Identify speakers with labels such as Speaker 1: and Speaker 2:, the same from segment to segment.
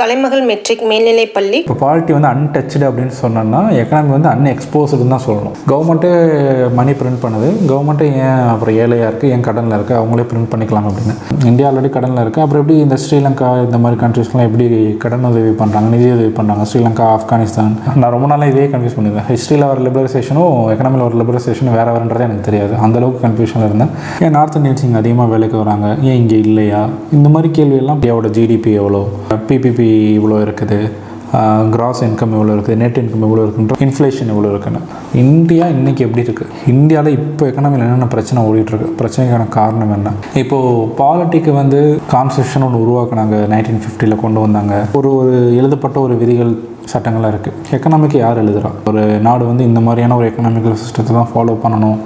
Speaker 1: கலைமகள் matric மேல்நிலைப் பள்ளி.
Speaker 2: இப்போ பாலிட்டி வந்து அன்டச்சுடு அப்படின்னு சொன்னோன்னா எக்கனாமி வந்து அன்எக்ஸ்போஸ்டுன்னு தான் சொல்லணும். கவர்மெண்ட்டு மணி பிரிண்ட் பண்ணுது, கவர்மெண்ட்டு ஏன் அப்புறம் ஏழையாக இருக்குது, ஏன் கடனில் இருக்குது, அவங்களே பிரிண்ட் பண்ணிக்கலாம் அப்படின்னு. இந்தியா ஆல்ரெடி கடனில் இருக்குது, அப்புறம் எப்படி இந்த ஸ்ரீலங்கா இந்த மாதிரி கண்ட்ரீஸ்லாம் எப்படி கடன் உதவி பண்ணுறாங்க, நிதி உதவி பண்ணுறாங்க. ஸ்ரீலங்கா, ஆப்கானிஸ்தான், நான் ரொம்ப நாளாக இதே கன்ஃபியூஸ் பண்ணியிருந்தேன். ஹிஸ்ட்ரியில் வர லிபரலைசேஷனும் எக்கனாமியில் வர லிபரலைசேஷனும் வேறு வேறுன்றதே எனக்கு தெரியாது. அந்தளவுக்கு கன்ஃபியூஷனில் இருந்தேன். ஏன் நார்த் இந்தியன்ஸ் இங்கே அதிகமாக வேலைக்கு வராங்க, ஏன் இங்கே இல்லையா, இந்த மாதிரி கேள்வியெல்லாம். இந்தியாவோட ஜிடிபி எவ்வளோ, பிபிபி இவ்வளோ இருக்குது, கிராஸ் இன்கம் எவ்வளோ இருக்குது, நெட் இன்கம் எவ்வளோ இருக்குன்ற, இன்ஃப்ளேஷன் எவ்வளோ இருக்குன்னு. இந்தியா இன்றைக்கி எப்படி இருக்குது, இந்தியாவில் இப்போ எக்கனாமியில் என்னென்ன பிரச்சனை ஓடிட்டுருக்கு, பிரச்சனைக்கான காரணம் என்ன. இப்போது பாலிட்டிக்கு வந்து கான்ஸ்டியூஷன் ஒன்று உருவாக்குனாங்க, 1950 கொண்டு வந்தாங்க. ஒரு எழுதப்பட்ட ஒரு விதிகள் சட்டங்கள்லாம் இருக்குது. எக்கனாமிக்கு யார் எழுதுகிறா, ஒரு நாடு வந்து இந்த மாதிரியான ஒரு எக்கனாமிக்கல் சிஸ்டத்தை தான் ஃபாலோ பண்ணணும்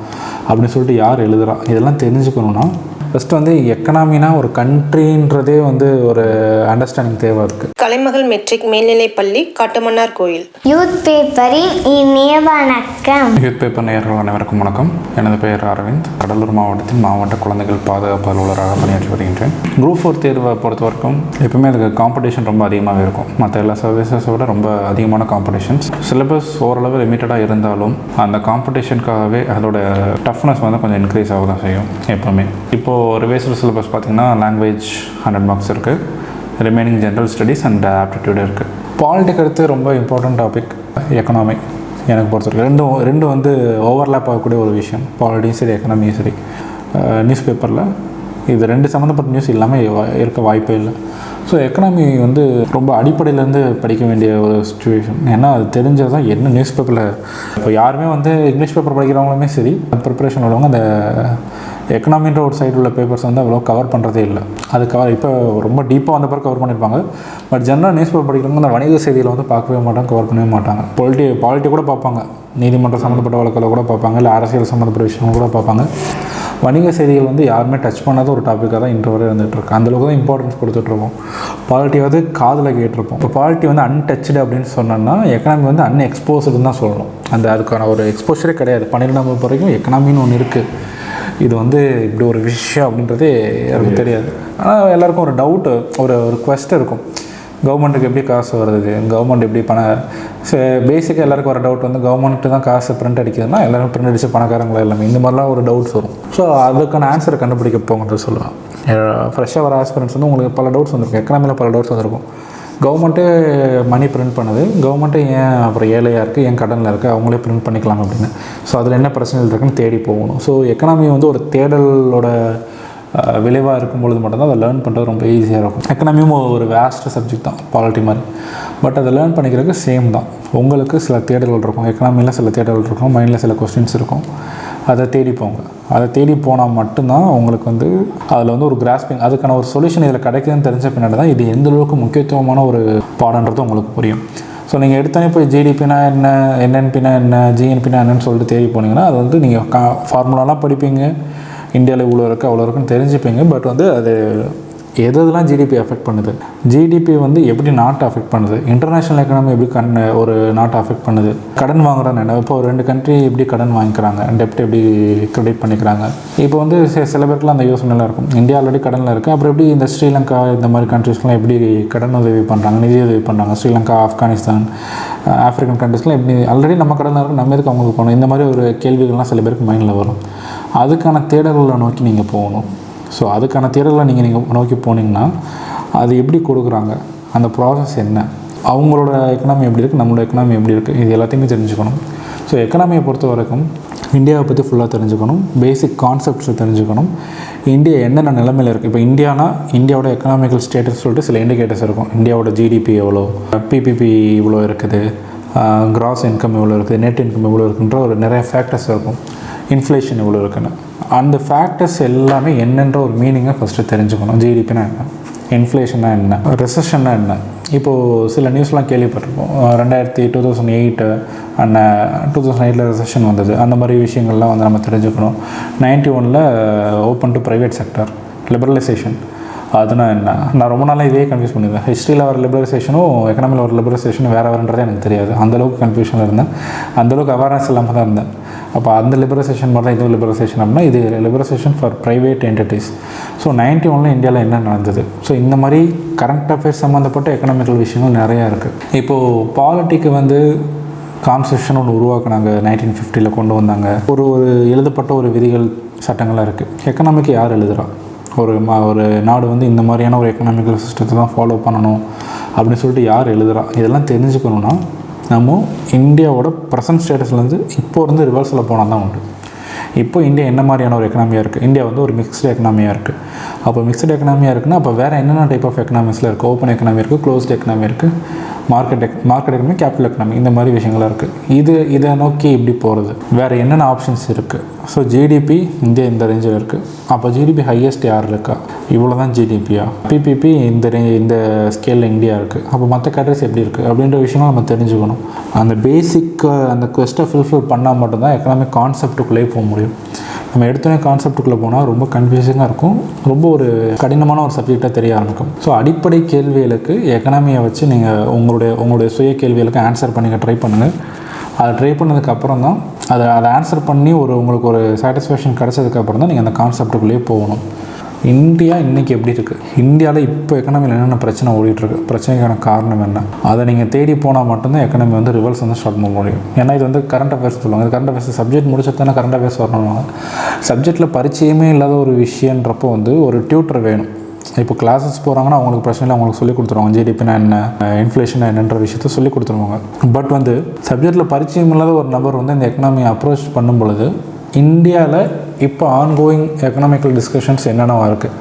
Speaker 2: அப்படின்னு சொல்லிட்டு யார் எழுதுகிறா, இதெல்லாம் தெரிஞ்சுக்கணுன்னா ஃபஸ்ட்டு வந்து எக்கனாமினா ஒரு கண்ட்ரின்றதே வந்து ஒரு அண்டர்ஸ்டாண்டிங் தேவை இருக்குது.
Speaker 1: கலைமகள் மெட்ரிக் மேல்நிலைப் பள்ளி, காட்டுமன்னார் கோயில்.
Speaker 3: யூத் பேப்பரின் இனிய வணக்கம்.
Speaker 2: யூத் பேப்பர் நேயர்கள் அனைவருக்கும் வணக்கம். எனது பெயர் அரவிந்த். கடலூர் மாவட்டத்தின் மாவட்ட குழந்தைகள் பாதுகாப்பு அலுவலராக பணியாற்றி வருகின்றேன். குரூப் 4 தேர்வை பொறுத்த வரைக்கும் எப்பவுமே அதுக்கு காம்படிஷன் ரொம்ப அதிகமாக இருக்கும். மற்ற எல்லா சர்வீசஸை விட ரொம்ப அதிகமான காம்படிஷன்ஸ். சிலபஸ் ஓரளவு லிமிட்டடாக இருந்தாலும் அந்த காம்படிஷனுக்காகவே அதோட டஃப்னஸ் வந்து கொஞ்சம் இன்க்ரீஸ் ஆக தான் செய்யும் எப்போவுமே. இப்போது ரிவைஸ்டு சிலபஸ் பார்த்திங்கன்னா லாங்குவேஜ் 100 மார்க்ஸ் இருக்குது, remaining general studies and aptitude இருக்குது. பாலிட்டிக் அடுத்து ரொம்ப இம்பார்ட்டன்ட் டாபிக் எக்கனாமி எனக்கு பொறுத்த வரைக்கும். ரெண்டும் வந்து ஓவர்லேப் ஆகக்கூடிய ஒரு விஷயம். பாலிட்டியும் சரி, எக்கனாமியும் சரி. நியூஸ் பேப்பரில் இது ரெண்டு சம்மந்தப்பட்ட நியூஸ் இல்லாமல் இருக்க வாய்ப்பே இல்லை. ஸோ எக்கனாமி வந்து ரொம்ப அடிப்படையிலேருந்து படிக்க வேண்டிய ஒரு சுச்சுவேஷன். ஏன்னா அது தெரிஞ்சது தான் என்ன நியூஸ் பேப்பரில். இப்போ யாருமே வந்து இங்கிலீஷ் பேப்பர் படிக்கிறவங்களுமே சரி, ப்ரிப்பரேஷன் உள்ளவங்க அந்த எக்கனாமின்ற ஒரு சைடு உள்ள பேப்பர்ஸ் வந்து அவ்வளோ கவர் பண்ணுறதே இல்லை. அது இப்போ ரொம்ப டீப்பாக வந்த பிறகு கவர் பண்ணியிருப்பாங்க. பட் ஜென்ரல் நியூஸ் பேப்பர் படிக்கிறவங்க அந்த வணிக செய்தியில் வந்து பார்க்கவே மாட்டாங்க, கவர் பண்ணவே மாட்டாங்க. பாலிட்டி கூட பார்ப்பாங்க, நீதிமன்றம் சம்மந்தப்பட்ட வழக்கில் கூட பார்ப்பாங்க, இல்லை அரசியல் சம்மந்தப்பட்ட விஷயங்கள் கூட பார்ப்பாங்க. வணிக செய்திகள் வந்து யாருமே டச் பண்ணாத ஒரு டாப்பிக்காக தான் இன்று வரை வந்துட்டுருக்கு. அந்தளவுக்கு தான் இம்பார்ட்டன்ஸ் கொடுத்துட்ருக்கோம். பாலிட்டி வந்து காதில் கேட்டிருப்போம். இப்போ பாலிட்டி வந்து அன்டச்சுடு அப்படின்னு சொன்னோன்னா எக்கனாமி வந்து அன்எக்ஸ்போஸ்டுன்னு தான் சொல்லணும். அதுக்கான ஒரு எக்ஸ்போஷரே கிடையாது. 12ஆம் வகுப்பு வரைக்கும் எக்கனாமின்னு ஒன்று இருக்குது. இது வந்து இப்படி ஒரு விஷயம் அப்படின்றதே யாருக்கும் தெரியாது. ஆனால் எல்லாருக்கும் ஒரு டவுட்டு, ஒரு குவெஸ்ட் இருக்கும். கவர்மெண்ட்டுக்கு எப்படி காசு வருது, கவர்மெண்ட் எப்படி பேசிக்காக எல்லாருக்கும் வர டவுட் வந்து கவர்மெண்ட்டு தான் காசு பிரிண்ட் அடிக்குதுன்னா எல்லோரும் பிரிண்ட் அடித்து பணக்காரங்களா எல்லாமே, இந்த மாதிரிலாம் ஒரு டவுட்ஸ் வரும். ஸோ அதுக்கான ஆன்சரை கண்டுபிடிக்க போங்கன்றது சொல்லுவேன். ஃப்ரெஷ்ஷாக வர ஆஸ்பிரண்ட்ஸ் வந்து உங்களுக்கு பல டவுட்ஸ் வந்திருக்கும், எக்கனாமியில் பல டவுட்ஸ் வந்திருக்கும். கவர்மெண்ட்டு மணி பிரிண்ட் பண்ணுது, கவர்மெண்ட்டு ஏன் அப்புறம் ஏழையாக இருக்குது, ஏன் கடனில் இருக்குது, அவங்களே பிரிண்ட் பண்ணிக்கலாம் அப்படின்னு. ஸோ அதில் என்ன பிரச்சனைகள் இருக்குன்னு தேடி போகணும். ஸோ எக்கனாமி வந்து ஒரு தேடலோட விளைவாக இருக்கும்பொழுது மட்டும்தான் அதை லேர்ன் பண்ணுறது ரொம்ப ஈஸியாக இருக்கும். எக்கனாமியும் ஒரு வேஸ்ட் சப்ஜெக்ட் தான், பாலிட்டி மாதிரி. பட் அதை லேர்ன் பண்ணிக்கிறதுக்கு சேம் தான். உங்களுக்கு சில தேடல்கள் இருக்கும், எக்கனாமியில் சில தேடல்கள் இருக்கும், மைண்டில் சில கொஸ்டின்ஸ் இருக்கும். அதை தேடி போங்க. அதை தேடி போனால் மட்டும்தான் உங்களுக்கு வந்து அதில் வந்து ஒரு கிராஸ்பிங், அதுக்கான ஒரு சொல்யூஷன் இதில் கிடைக்குதுன்னு தெரிஞ்ச பின்னாடி தான் இது எந்த அளவுக்கு முக்கியத்துவமான ஒரு பாடன்றது உங்களுக்கு புரியும். ஸோ நீங்கள் எடுத்தோன்னே போய் ஜிடிபினா என்ன, என்என்பினா என்ன, ஜிஎன்பினா என்னன்னு சொல்லிட்டு தேடி போனீங்கன்னா அது வந்து நீங்கள் ஃபார்முலாலாம் படிப்பீங்க, இந்தியாவில் இவ்வளோ இருக்குது அவ்வளோ இருக்குன்னு தெரிஞ்சுப்பீங்க. பட் வந்து அது எதெல்லாம் ஜிடிபி அஃபெக்ட் பண்ணுது, ஜிடிபி வந்து எப்படி நாட்டை அஃபெக்ட் பண்ணுது, இன்டர்நேஷ்னல் எக்கனாமி எப்படி ஒரு நாட்டை அஃபெக்ட் பண்ணுது, கடன் வாங்குறான்னு என்ன, இப்போ ஒரு 2 கண்ட்ரி எப்படி கடன் வாங்கிக்கிறாங்க, டெப்ட் எப்படி கிரெடிட் பண்ணிக்கிறாங்க. இப்போ வந்து சில பேருக்குலாம் அந்த யோசனைலாம் இருக்கும், இந்தியா ஆல்ரெடி கடனில் இருக்குது, அப்புறம் எப்படி இந்த ஸ்ரீலங்கா இந்த மாதிரி கண்ட்ரீஸ்லாம் எப்படி கடன் உதவி பண்ணுறாங்க, நிதி உதவி பண்ணுறாங்க. ஸ்ரீலங்கா, ஆப்கானிஸ்தான், ஆஃப்ரிக்கன் கண்ட்ரீஸ்லாம் எப்படி ஆல்ரெடி நம்ம கடனில் இருக்கும், நம்ம எதுக்கு அவங்களுக்கு போகணும், இந்த மாதிரி ஒரு கேள்விகள்லாம் சில பேருக்கு மைண்டில் வரும். அதுக்கான தேடல்களை நோக்கி நீங்கள் போகணும். ஸோ அதுக்கான தேடலை நீங்கள் நோக்கி போனீங்கன்னா அது எப்படி கொடுக்குறாங்க, அந்த ப்ராசஸ் என்ன, அவங்களோட எக்கனாமி எப்படி இருக்குது, நம்மளோட எக்கனாமி எப்படி இருக்குது, இது எல்லாத்தையுமே தெரிஞ்சுக்கணும். ஸோ எக்கனாமியை பொறுத்த வரைக்கும் இந்தியாவை பற்றி ஃபுல்லாக தெரிஞ்சுக்கணும், பேசிக் கான்செப்ட்ஸை தெரிஞ்சுக்கணும். இந்தியா என்னென்ன நிலைமையில் இருக்குது, இப்போ இந்தியாவோட எக்கனாமிக்கல் ஸ்டேட்டஸ் சொல்லிட்டு சில இண்டிகேட்டர்ஸ் இருக்கும். இந்தியாவோட ஜிடிபி எவ்வளோ, பிபிபி இவ்வளோ இருக்குது, கிராஸ் இன்கம் எவ்வளோ இருக்குது, நெட் இன்கம் எவ்வளோ இருக்குன்ற ஒரு நிறைய ஃபேக்டர்ஸ் இருக்கும். இன்ஃப்ளேஷன் எவ்வளோ இருக்குன்னு அந்த ஃபேக்டர்ஸ் எல்லாமே என்னென்ற ஒரு மீனிங்கை ஃபஸ்ட்டு தெரிஞ்சுக்கணும். ஜிடிபினா என்ன, இன்ஃப்ளேஷன்னா என்ன, ரெசஷன்னா என்ன. இப்போது சில நியூஸ்லாம் கேள்விப்பட்டிருப்போம், 2008 அண்ட் 2008 ரெசஷன் வந்தது. அந்த மாதிரி விஷயங்கள்லாம் வந்து நம்ம தெரிஞ்சுக்கணும். 91 open to private sector, liberalisation, அதுனா என்ன. நான் ரொம்ப நாளாக இதே கன்ஃபியூஸ் பண்ணியிருந்தேன். ஹிஸ்ட்ரியில் வர லிபரலைசேஷனும் எக்கனாமியில் வர லிபரலைசேஷனும் வேறு வேறுன்றதே எனக்கு தெரியாது. அந்தளவுக்கு கன்ஃபியூஷனில் இருந்தேன், அந்தளவுக்கு அவேர்னஸ் இல்லாமல் தான் இருந்தேன். அப்போ அந்த லிபரலைசேஷன் மாதிரி தான் இது லிபரலைசேஷன் அப்படின்னா இது liberalisation for private entities. So 91 இந்தியாவில் என்ன நடந்தது, ஸோ இந்த மாதிரி கரண்ட் அஃபேர்ஸ் சம்மந்தப்பட்ட எக்கனாமிக்கல் விஷயங்கள் நிறையா இருக்குது. இப்போது பாலிட்டிக்கு வந்து கான்ஸ்டியூஷன் ஒன்று உருவாக்குனாங்க, 1950 கொண்டு வந்தாங்க. ஒரு எழுதப்பட்ட ஒரு விதிகள் சட்டங்கள்லாம் இருக்குது. எக்கனாமிக்கு யார் எழுதுகிறா, ஒரு நாடு வந்து இந்த மாதிரியான ஒரு எக்கனாமிக்கல் சிஸ்டத்தை தான் ஃபாலோ பண்ணணும் அப்படின்னு சொல்லிட்டு யார் எழுதுகிறா, இதெல்லாம் தெரிஞ்சுக்கணுன்னா நம்ம இந்தியாவோட ப்ரெசன்ட் ஸ்டேட்டஸ்லேருந்து இப்போ இருந்து ரிவர்ஸில் போனால் தான் உண்டு. இப்போ இந்தியா என்ன மாதிரியான ஒரு எக்கனாமியாக இருக்குது, இந்தியா வந்து ஒரு மிக்ஸ்டு எக்கனாமியாக இருக்குது. அப்போ மிக்ஸ்டு எக்கனாமியாக இருக்குன்னா அப்போ வேறு என்னென்ன டைப் ஆஃப் எக்கனாமிக்ஸில் இருக்குது, ஓப்பன் எக்கனாமி இருக்குது, க்ளோஸ்டு எக்கனாமி இருக்குது, மார்க்கெட் எக்கனாமி, கேபிட்டல் எக்கனாமி, இந்த மாதிரி விஷயங்கள்லாம் இருக்குது. இதை நோக்கி இப்படி போகிறது வேறு என்னென்ன ஆப்ஷன்ஸ் இருக்குது. ஸோ ஜிடிபி இந்தியா இந்த ரேஞ்சில் இருக்குது. அப்போ ஜிடிபி ஹையஸ்ட் யார் இருக்கா, இவ்வளோ தான் ஜிடிபியா, பிபிபி இந்த ஸ்கேலில் இந்தியா இருக்குது. அப்போ மற்ற கேட்டகரிஸ் எப்படி இருக்குது அப்படின்ற விஷயம்லாம் நம்ம தெரிஞ்சுக்கணும். அந்த பேசிக் அந்த குவெஸ்ட்டை ஃபுல்ஃபில் பண்ணால் மட்டும்தான் எக்கனாமிக் கான்செப்ட்டுக்குள்ளேயே போக முடியும். நம்ம எடுத்தோடனே கான்செப்ட்டுக்குள்ளே போனால் ரொம்ப கன்ஃபியூசிங்காக இருக்கும், ரொம்ப ஒரு கடினமான ஒரு சப்ஜெக்டாக தெரிய ஆரம்பிக்கும். ஸோ அடிப்படை கேள்விகளுக்கு எக்கனாமியை வச்சு நீங்கள் உங்களுடைய சுய கேள்விகளுக்கு ஆன்சர் பண்ணிக்க ட்ரை பண்ணுங்கள். அதை ட்ரை பண்ணதுக்கப்புறம் தான் அதை ஆன்சர் பண்ணி உங்களுக்கு ஒரு சாட்டிஸ்ஃபேக்ஷன் கிடச்சதுக்கப்புறம் தான் நீங்கள் அந்த கான்செப்ட்டுக்குள்ளேயே போகணும். இந்தியா இன்றைக்கி எப்படி இருக்குது, இந்தியாவில் இப்போ எக்கனாமியில் என்னென்ன பிரச்சனை ஓடிட்டுருக்கு, பிரச்சனைக்கான காரணம் என்ன, அதை நீங்கள் தேடி போனால் மட்டும்தான் எக்கனாமி வந்து ரிவல்ஸ் வந்து ஸ்டார்ட் பண்ண முடியும். ஏன்னா இது வந்து கரண்ட் அஃபேர்ஸ் சொல்லுவாங்க. கரண்ட் அஃபேர்ஸ் சப்ஜெக்ட் முடிச்சது தானே கரண்ட் அஃபேர்ஸ் வரணும்னா, சப்ஜெக்டில் பரிச்சயமே இல்லாத ஒரு விஷயன்றப்போ வந்து ஒரு டியூட்டர் வேணும். இப்போ கிளாஸஸ் போகிறாங்கன்னா அவங்களுக்கு பிரச்சனை இல்லை, அவங்களுக்கு சொல்லிக் கொடுத்துருவாங்க ஜிடிபினா என்ன, இன்ஃப்ளேஷன் என்னன்ற விஷயத்த சொல்லிக் கொடுத்துருவாங்க. பட் வந்து சப்ஜெக்டில் பரிச்சயம் இல்லாத ஒரு நபர் வந்து இந்த எக்கனாமியை அப்ரோச் பண்ணும் பொழுது இந்தியாவில் இப்போ ஆன்கோயிங் எக்கனாமிக்கல் டிஸ்கஷன்ஸ் என்னென்ன இருக்குது,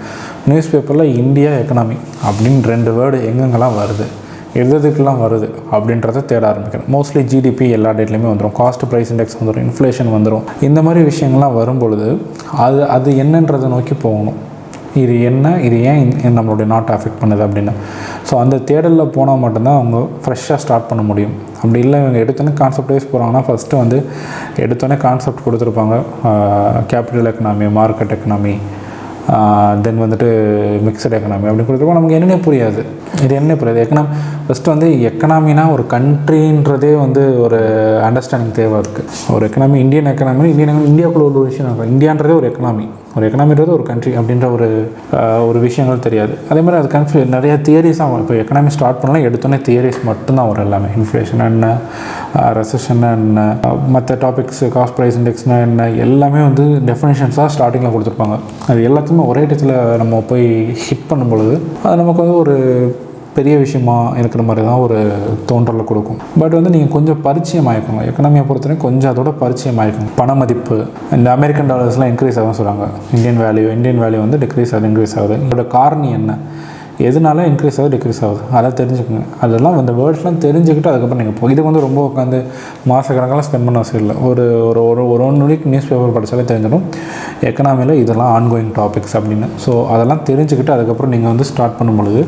Speaker 2: நியூஸ் பேப்பரில் இந்தியா எக்கனாமி அப்படின்னு 2 வேர்டு எங்கெங்கெல்லாம் வருது, எதுக்கெல்லாம் வருது அப்படின்றத தேட ஆரம்பிக்கணும். மோஸ்ட்லி ஜிடிபி எல்லா டேட்லையுமே வந்துடும், காஸ்ட் ப்ரைஸ் இண்டெக்ஸ் வந்துடும், இன்ஃப்ளேஷன் வந்துடும். இந்த மாதிரி விஷயங்கள்லாம் வரும்பொழுது அது என்னன்றதை நோக்கி போகணும். இது ஏன் நம்மளுடைய நாட்டை அஃபெக்ட் பண்ணுது அப்படின்னு. ஸோ அந்த தேடலில் போனால் மட்டும்தான் அவங்க ஃப்ரெஷ்ஷாக ஸ்டார்ட் பண்ண முடியும். அப்படி இல்லை இவங்க எடுத்தோன்னே கான்செப்ட் வைஸ் போகிறாங்கன்னா ஃபஸ்ட்டு வந்து எடுத்தோன்னே கான்செப்ட் கொடுத்துருப்பாங்க, கேபிட்டல் எக்கனாமி, மார்க்கெட் எக்கனாமி, தென் வந்துட்டு மிக்சட் எக்கனாமி அப்படி கொடுத்துருப்போம். நமக்கு என்னென்ன புரியாது, ஃபஸ்ட்டு வந்து எக்கனாமினா ஒரு கண்ட்ரின்றதே வந்து ஒரு அண்டர்ஸ்டாண்டிங் தேவை இருக்குது. ஒரு எக்கனாமி இந்தியாவுக்குள்ள ஒரு விஷயம் இருக்கும். இந்தியான்றதே ஒரு எக்கனாமின்றது ஒரு கண்ட்ரி அப்படின்ற ஒரு விஷயங்கள் தெரியாது. அதே மாதிரி அது நிறைய தியரிஸாக இப்போ எக்கனாமி ஸ்டார்ட் பண்ணலாம் எடுத்தோன்னே தியரிஸ் மட்டும்தான் வரும். எல்லாமே இன்ஃப்ளேஷன் என்ன, ரெசஷன் என்ன, மற்ற டாபிக்ஸ், காஸ்ட் ப்ரைஸ் இண்டெக்ஸ்னா என்ன, எல்லாமே வந்து டெஃபினேஷன்ஸாக ஸ்டார்டிங்கில் கொடுத்துருப்பாங்க. அது எல்லாத்தையுமே ஒரே இடத்துல நம்ம போய் ஹிட் பண்ணும் பொழுது அது நமக்கு வந்து ஒரு பெரிய விஷயமா இருக்கிற மாதிரி தான் ஒரு தோன்றலை கொடுக்கும். பட் வந்து நீங்கள் கொஞ்சம் பரிச்சயம் ஆகிக்கோங்க, எக்கனாமியை பொறுத்தவரைக்கும் கொஞ்சம் அதோட பரிச்சயம் ஆகிக்கோங்க. பண மதிப்பு இந்த அமெரிக்கன் டாலர்ஸ்லாம் இன்க்ரீஸ் ஆகும் சொல்கிறாங்க, இந்தியன் வேல்யூ வந்து இன்க்ரீஸ் ஆகுது. இதோட காரணம் என்ன, எதனால இன்க்ரீஸ் ஆகுது டிக்ரீஸ் ஆகுது, அதை தெரிஞ்சுக்கோங்க. அதெல்லாம் அந்த வேர்ட்ஸ்லாம் தெரிஞ்சுக்கிட்டு அதுக்கப்புறம் நீங்கள் இதுக்கு வந்து ரொம்ப உட்காந்து மாதக்கணக்கெல்லாம் ஸ்பெண்ட் பண்ண அவசியம் இல்லை. ஒரு 1 வீக் நியூஸ் பேப்பர் படித்தாலே தெரிஞ்சிடும் எக்கனாமியில் இதெல்லாம் ஆன்கோயிங் டாபிக்ஸ் அப்படின்னு. ஸோ அதெல்லாம் தெரிஞ்சுக்கிட்டு அதுக்கப்புறம் நீங்கள் வந்து ஸ்டார்ட் பண்ணும் பொழுது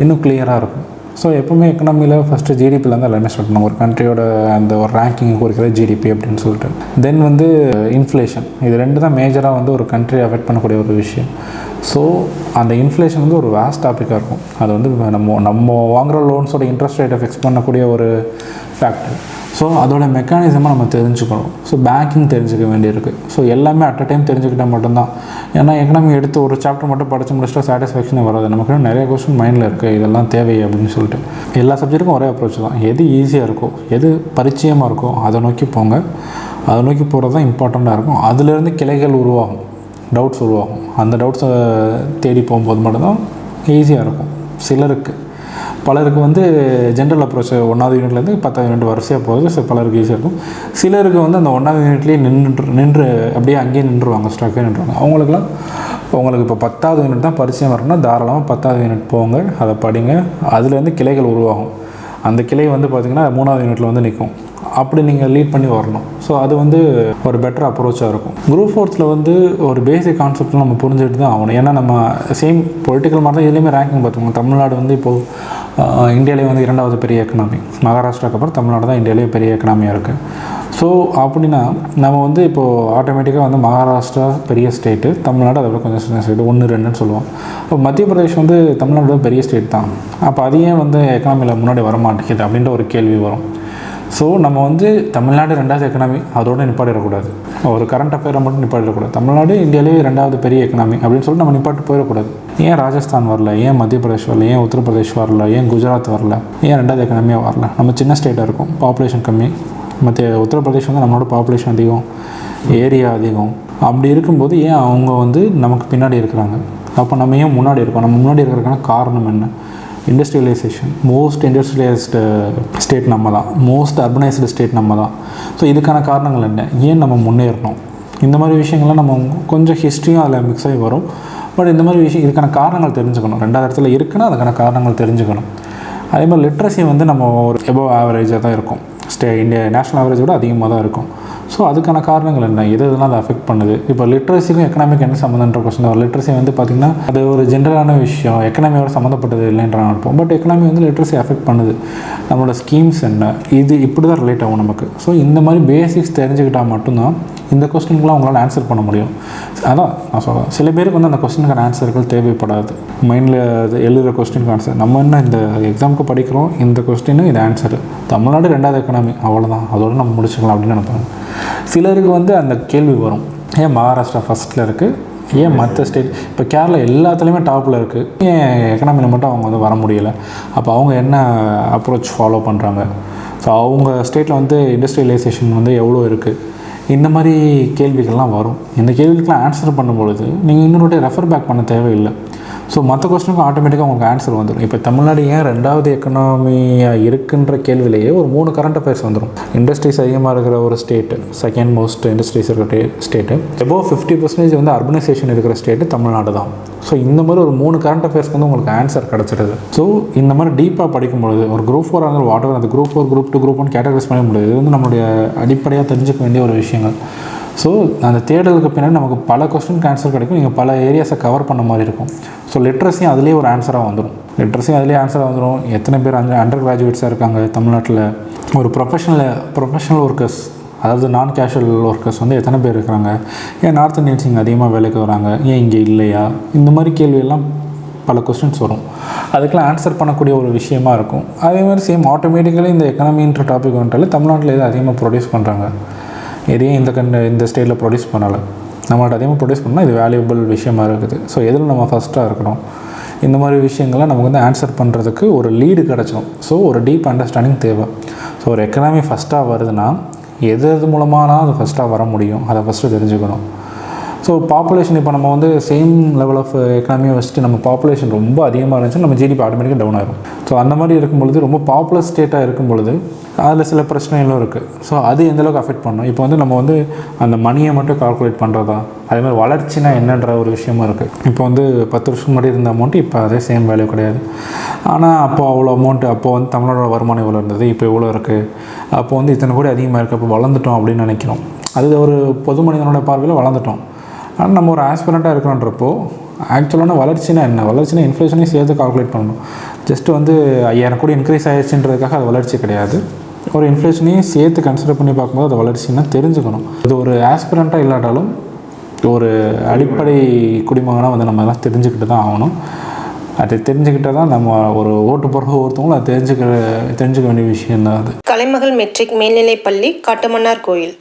Speaker 2: இன்னும் கிளியராக இருக்கும். ஸோ எப்போவுமே எக்கனாமியில் ஃபஸ்ட்டு ஜிடிபியில் தான் எல்லாமே ஸ்டார்ட் பண்ணுவோம். ஒரு கண்ட்ரியோட அந்த ஒரு ரேங்கிங் குறிக்கிற ஜிடிபி அப்படின்னு சொல்லிட்டு. தென் வந்து இன்ஃப்ளேஷன், இது 2 தான் மேஜராக வந்து ஒரு கண்ட்ரியை அஃபெக்ட் பண்ணக்கூடிய ஒரு விஷயம். ஸோ அந்த இன்ஃப்ளேஷன் வந்து ஒரு வேஸ்ட் டாப்பிக்காக இருக்கும். அது வந்து நம்ம வாங்குகிற லோன்ஸோட இன்ட்ரெஸ்ட் ரேட்டை ஃபிக்ஸ் பண்ணக்கூடிய ஒரு ஃபேக்டர். ஸோ அதோட மெக்கானிசமாக நம்ம தெரிஞ்சுக்கணும். ஸோ பேங்கிங் தெரிஞ்சுக்க வேண்டியிருக்கு. ஸோ எல்லாமே அட் அ டைம் தெரிஞ்சுக்கிட்டால் மட்டும்தான். ஏன்னா எக்கனாமி எடுத்து ஒரு சாப்டர் மட்டும் படித்து முடிச்சுட்டா சாட்டிஸ்ஃபேக்ஷனே வராது. நமக்கு நிறைய கொஸ்டின் மைண்டில் இருக்குது, இதெல்லாம் தேவை அப்படின்னு சொல்லிட்டு. எல்லா சப்ஜெக்ட்டுக்கும் ஒரே அப்ரோச் தான். எது ஈஸியாக இருக்கோ, எது பரிச்சயமாக இருக்கோ அதை நோக்கி போங்க. அதை நோக்கி போகிறது தான் இம்பார்ட்டண்ட்டாக இருக்கும். அதுலேருந்து கிளைகள் உருவாகும், டவுட்ஸ் உருவாகும். அந்த டவுட்ஸை தேடி போகும்போது மட்டும்தான் ஈஸியாக இருக்கும். பலருக்கு வந்து ஜென்ரல் அப்ரோச் 1வது யூனிட்லேருந்து 10வது யூனிட் வரிசையாக போகுது, பலருக்கு ஈஸியாக இருக்கும். சிலருக்கு வந்து அந்த 1வது யூனிட்லேயே நின்று அப்படியே அங்கேயே நின்றுவாங்க, ஸ்ட்ரக்காக நின்றுவாங்க. உங்களுக்கு இப்போ 10வது யூனிட் தான் பரிச்சயம் வரணும்னா தாராளமாக 10வது யூனிட் போங்க, அதை படிங்க. அதுலேருந்து கிளைகள் உருவாகும். அந்த கிளை வந்து பார்த்திங்கன்னா 3வது யூனிட்டில் வந்து நிற்கும். அப்படி நீங்கள் லீட் பண்ணி வரணும். ஸோ அது வந்து ஒரு பெட்டர் அப்ரோச்சாக இருக்கும். குரூப் 4த்தில் வந்து ஒரு பேசிக் கான்செப்ட்லாம் நம்ம புரிஞ்சுட்டு தான் ஆகணும். ஏன்னா நம்ம சேம் பொலிட்டிக்கல் மாதிரி தான் இதுலேயுமே ரேங்கிங் பார்த்துக்கோங்க. தமிழ்நாடு வந்து இப்போது இந்தியாவிலே வந்து 2வது பெரிய எக்கனாமி, மகாராஷ்டிராவுக்கு அப்புறம் தமிழ்நாடு தான் இந்தியாவிலே பெரிய எக்கனாமியாக இருக்குது. ஸோ அப்படின்னா நம்ம வந்து இப்போது ஆட்டோமேட்டிக்காக வந்து மகாராஷ்டிரா பெரிய ஸ்டேட்டு, தமிழ்நாடு அதை விட கொஞ்சம் சின்ன ஸ்டேட்டு, 1, 2ன்னு சொல்லுவோம். இப்போ மத்திய பிரதேஷ் வந்து தமிழ்நாடு பெரிய ஸ்டேட் தான். அப்போ அதையே வந்து எக்கனாமியில் முன்னாடி வரமாட்டேங்குது அப்படின்ற ஒரு கேள்வி வரும். ஸோ நம்ம வந்து தமிழ்நாடு 2வது எக்கனாமி அதோடு நிப்பாட்டிடக்கூடாது. ஒரு கரண்ட் அஃபேரை மட்டும் நிப்பாட்டிடக்கூடாது. தமிழ்நாடு இந்தியாவிலேயே 2வது பெரிய எக்கனாமி அப்படின்னு சொல்லிட்டு நம்ம நிப்பாட்டு போயிடக்கூடாது. ஏன் ராஜஸ்தான் வரல, ஏன் மத்திய பிரதேஷ் வரல, ஏன் உத்தரப்பிரதேஷ் வரல, ஏன் குஜராத் வரல, ஏன் 2வது எக்கனாமியாக வரல? நம்ம சின்ன ஸ்டேட்டாக இருக்கும், பாப்புலேஷன் கம்மி. மத்திய உத்தரப்பிரதேஷ் வந்து நம்மளோட பாப்புலேஷன் அதிகம், ஏரியா அதிகம். அப்படி இருக்கும்போது ஏன் அவங்க வந்து நமக்கு பின்னாடி இருக்கிறாங்க? அப்போ நம்ம ஏன் முன்னாடி இருக்கோம்? நம்ம முன்னாடி இருக்கிறதுக்கான காரணம் என்ன? இண்டஸ்ட்ரியலைசேஷன். மோஸ்ட் இண்டஸ்ட்ரியலைஸ்டு ஸ்டேட் நம்ம தான், மோஸ்ட் அர்பனைஸ்டு ஸ்டேட் நம்ம தான். ஸோ இதுக்கான காரணங்கள் என்ன? ஏன் நம்ம முன்னேறணும்? இந்த மாதிரி விஷயங்கள்லாம் நம்ம கொஞ்சம் ஹிஸ்ட்ரியும் அதில் மிக்ஸ் ஆகி வரும். பட் இந்த மாதிரி விஷயம் இதுக்கான காரணங்கள் தெரிஞ்சுக்கணும். 2வது இடத்துல இருக்குன்னா அதுக்கான காரணங்கள் தெரிஞ்சுக்கணும். அதே மாதிரி லிட்ரஸி வந்து நம்ம ஒரு எபோவ் ஆவரேஜாக தான் இருக்கும். இந்தியா நேஷனல் ஆவரேஜ் விட அதிகமாக தான் இருக்கும். ஸோ அதுக்கான காரணங்கள் என்ன? இதெல்லாம் அதை அஃபெக்ட் பண்ணுது. இப்போ லிட்ரஸிக்கும் எக்கனாமிக் என்ன சம்மந்தன்ற கொஸ்டின். ஒரு லிட்ரஸி வந்து பார்த்திங்கன்னா அது ஒரு ஜென்ரலான விஷயம், எக்கனாமியோட சம்மந்தப்பட்டது இல்லைன்ற நினைப்போம். பட் எக்கனாமி வந்து லிட்ரஸி அஃபெக்ட் பண்ணுது. நம்மளோட ஸ்கீம்ஸ் என்ன, இது இப்படி தான் ரிலேட் ஆகும் நமக்கு. ஸோ இந்த மாதிரி பேசிக்ஸ் தெரிஞ்சுக்கிட்டால் மட்டும்தான் இந்த கொஸ்டினுக்குலாம் உங்களால் ஆன்சர் பண்ண முடியும். அதான் நான் சொல்கிறேன், சில பேருக்கு வந்து அந்த கொஸ்டினுக்கான ஆன்சர்கள் தேவைப்படாது. மைண்டில் எழுதுகிற கொஸ்டினுக்கு ஆன்சர், நம்ம என்ன இந்த எக்ஸாமுக்கு படிக்கிறோம், இந்த கொஸ்டினு இது ஆன்சரு, தமிழ்நாடு 2வது எக்கனாமி அவ்வளோதான், அதோடு நம்ம முடிச்சுக்கலாம் அப்படின்னு நினைப்பாங்க. சிலருக்கு வந்து அந்த கேள்வி வரும், ஏன் மகாராஷ்டிரா ஃபஸ்ட்டில் இருக்குது, ஏன் மற்ற ஸ்டேட் இப்போ கேரளா எல்லாத்துலேயுமே டாப்பில் இருக்குது, ஏன் எக்கனாமியில் மட்டும் அவங்க வந்து வர முடியலை? அப்போ அவங்க என்ன அப்ரோச் ஃபாலோ பண்ணுறாங்க? ஸோ அவங்க ஸ்டேட்டில் வந்து இண்டஸ்ட்ரியலைசேஷன் வந்து எவ்வளோ இருக்குது? இந்த மாதிரி கேள்விகள்லாம் வரும். இந்த கேள்விக்கெலாம் ஆன்சர் பண்ணும்பொழுது நீங்கள் இன்னொரு ரெஃபர் பேக் பண்ண தேவையில்லை. ஸோ மற்ற கொஸ்டினுக்கும் ஆட்டோமேட்டிக்காக உங்களுக்கு ஆன்சர் வந்துடும். இப்போ தமிழ்நாடு ஏன் 2வது எக்கனாமியாக இருக்குன்ற கேள்வியிலேயே ஒரு 3 கரண்ட் அஃபேர்ஸ் வந்துடும். இண்டஸ்ட்ரீஸ் அதிகமாக இருக்கிற ஒரு ஸ்டேட்டு, செகண்ட் மோஸ்ட் இண்டஸ்ட்ரீஸ் இருக்கிற ஸ்டேட்டு, எபோவ் 50% வந்து அர்பனைசேஷன் இருக்கிற ஸ்டேட்டு தமிழ்நாடு தான். ஸோ இந்த மாதிரி ஒரு 3 கரண்ட் அஃபேர்ஸ்க்கு வந்து உங்களுக்கு ஆன்சர் கிடச்சிடுது. ஸோ இந்த மாதிரி டீப்பாக படிக்கும்பொழுது ஒரு குரூப் 4 இருந்தாலும் வாட் எவர், அந்த குரூப் 4, குரூப் 2, குரூப் 1 கேட்டகரைஸ் பண்ண முடியாது. இது வந்து நம்மளுடைய அடிப்படையாக தெரிஞ்சுக்க வேண்டிய ஒரு விஷயங்கள். ஸோ அந்த தேடலுக்கு பின்னாடி நமக்கு பல கொஸ்டினுக்கு ஆன்சர் கிடைக்கும். நீங்கள் பல ஏரியாஸை கவர் பண்ண மாதிரி இருக்கும். ஸோ லிட்ரஸியும் அதிலே ஒரு ஆன்சராக வந்துடும். எத்தனை பேர் அண்டர் கிராஜுவேட்ஸாக இருக்காங்க தமிழ்நாட்டில்? ஒரு ப்ரொஃபஷனல் ஒர்க்கர்ஸ், அதாவது நான் கேஷுவல் ஒர்க்கர்ஸ் வந்து எத்தனை பேர் இருக்கிறாங்க? ஏன் நார்த் இந்தியன்ஸ் இங்கே அதிகமாக வேலைக்கு வராங்க, ஏன் இங்கே இல்லையா? இந்த மாதிரி கேள்வியெல்லாம் பல கொஸ்டின்ஸ் வரும். அதுக்கெலாம் ஆன்சர் பண்ணக்கூடிய ஒரு விஷயமா இருக்கும். அதே மாதிரி சேம் ஆட்டோமேட்டிக்கலி இந்த எக்கனாமின்ற டாபிக் வந்துட்டாலே தமிழ்நாட்டில் எது அதிகமாக ப்ரொடியூஸ் பண்ணுறாங்க, எதையும் இந்த ஸ்டேட்டில் ப்ரொடியூஸ் பண்ணலை, நம்மள்ட்ட அதிகமாக ப்ரொடியூஸ் பண்ணால் இது வேல்யூபிள் விஷயமா இருக்குது. ஸோ எதில் நம்ம ஃபஸ்ட்டாக இருக்கணும், இந்த மாதிரி விஷயங்கள்லாம் நமக்கு வந்து ஆன்சர் பண்ணுறதுக்கு ஒரு லீடு கிடச்சிடும். ஸோ ஒரு டீப் அண்டர்ஸ்டாண்டிங் தேவை. ஸோ ஒரு எக்கனாமி ஃபஸ்ட்டாக வருதுன்னா எது மூலமானா அது ஃபஸ்ட்டாக வர முடியும், அதை ஃபஸ்ட்டு தெரிஞ்சுக்கணும். ஸோ பாப்புலேஷன் இப்போ நம்ம வந்து சேம் லெவல் ஆஃப் எக்கனாமியை வச்சுட்டு நம்ம பாப்புலேஷன் ரொம்ப அதிகமாக இருந்துச்சுன்னா நம்ம ஜிடிபி ஆட்டோமேட்டிக்காக டவுன் ஆகிடும். ஸோ அந்த மாதிரி இருக்கும்பொழுது, ரொம்ப பாப்புலர் ஸ்டேட்டாக இருக்கும் பொழுது அதில் சில பிரச்சனைகளும் இருக்குது. ஸோ அது எந்தளவுக்கு அஃபெக்ட் பண்ணும்? இப்போ வந்து நம்ம வந்து அந்த மணியை மட்டும் கால்குலேட் பண்ணுறதா, அதே மாதிரி வளர்ச்சினா என்னன்ற ஒரு விஷயமும் இருக்குது. இப்போ வந்து 10 வருஷம் முன்னாடி இருந்த அமௌண்ட்டு இப்போ அதே சேம் வேல்யூ கிடையாது. ஆனால் அப்போ அவ்வளோ அமௌண்ட்டு, அப்போ வந்து தமிழோட வருமானம் இவ்வளோ இருந்தது, இப்போ எவ்வளோ இருக்குது, அப்போ வந்து இத்தனை கோடி அதிகமாக இருக்குது, அப்போ வளர்ந்துட்டோம் அப்படின்னு நினைக்கிறோம். அது ஒரு பொது மனிதனோட பார்வையில் வளர்ந்துட்டோம். ஆனால் நம்ம ஒரு ஆஸ்பிரண்ட்டாக இருக்கிறோன்றப்போ ஆக்சுவலான வளர்ச்சினா என்ன? வளர்ச்சினா இன்ஃப்ளேஷனையும் சேர்த்து கால்குலேட் பண்ணணும். ஜஸ்ட்டு வந்து 5000 கோடி இன்க்ரீஸ் ஆகிடுச்சுன்றதுக்காக அது வளர்ச்சி கிடையாது. ஒரு இன்ஃப்ளேஷனையும் சேர்த்து கன்சிடர் பண்ணி பார்க்கும்போது அது வளர்ச்சின்னா தெரிஞ்சுக்கணும். இது ஒரு ஆஸ்பிரண்ட்டாக இல்லாட்டாலும் ஒரு அடிப்படை குடிமகனாக வந்து நம்ம எல்லாம் தெரிஞ்சுக்கிட்டு தான் ஆகணும். அதை தெரிஞ்சுக்கிட்டால் தான் நம்ம ஒரு ஓட்டு போடுற ஒருத்தவங்களும் அதை தெரிஞ்சுக்க வேண்டிய விஷயம் தான் அது.
Speaker 1: கலைமகள் மெட்ரிக் மேல்நிலைப்பள்ளி காட்டுமன்னார் கோயில்.